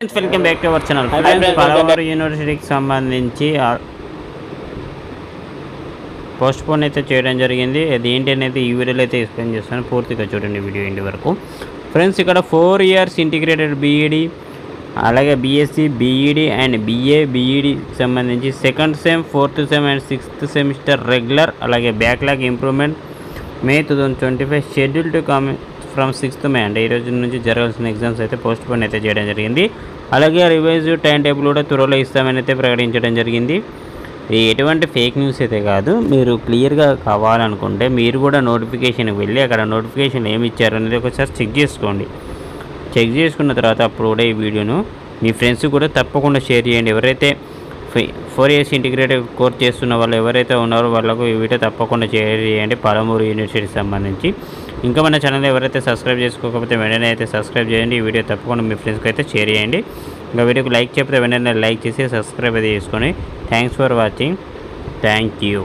Welcome back to our channel. పలవారు యూనివర్సిటీకి సంబంధించి పోస్ట్ పోన్ అయితే చేయడం జరిగింది. అది ఏంటి అనేది ఈ వీడియోలో అయితే ఎక్స్ప్లెయిన్ చేస్తాను. పూర్తిగా చూడండి వీడియో ఎండ్ వరకు. ఫ్రెండ్స్, ఇక్కడ 4 years ఇంటిగ్రేటెడ్ బీఈడి, అలాగే బీఎస్సీ, బీఈడి అండ్ బీఏ సంబంధించి second sem, 4th sem and 6th semester regular, అలాగే backlog improvement May 2025 schedule to come from 6th May అంటే ఈ రోజు నుంచి జరగాల్సిన ఎగ్జామ్స్ అయితే పోస్ట్ పోన్ అయితే చేయడం జరిగింది. అలాగే రివైజ్ టైం టేబుల్ కూడా త్వరలో ఇస్తామని అయితే ప్రకటించడం జరిగింది. ఇది ఎటువంటి ఫేక్ న్యూస్ అయితే కాదు. మీరు క్లియర్గా కావాలనుకుంటే మీరు కూడా నోటిఫికేషన్కి వెళ్ళి అక్కడ నోటిఫికేషన్ ఏమి ఇచ్చారు అనేది ఒకసారి చెక్ చేసుకోండి. చెక్ చేసుకున్న తర్వాత అప్పుడు కూడా ఈ వీడియోను మీ ఫ్రెండ్స్ కూడా తప్పకుండా షేర్ చేయండి. ఎవరైతే 4 years ఇంటిగ్రేటెడ్ కోర్స్ చేస్తున్న వాళ్ళు ఎవరైతే ఉన్నారో వాళ్ళకు ఈ వీడియో తప్పకుండా షేర్ చేయండి. పాలమూరు యూనివర్సిటీకి సంబంధించి. ఇంకా మన ఛానల్ ఎవరైతే సబ్స్క్రైబ్ చేసుకోకపోతే వెంటనే అయితే సబ్స్క్రైబ్ చేయండి. ఈ వీడియో తప్పకుండా మీ ఫ్రెండ్స్కి అయితే షేర్ చేయండి. ఇంకా వీడియోకి లైక్ చెప్తే వెంటనే లైక్ చేసి సబ్స్క్రైబ్ అయితే చేసుకొని thanks for watching. Thank you.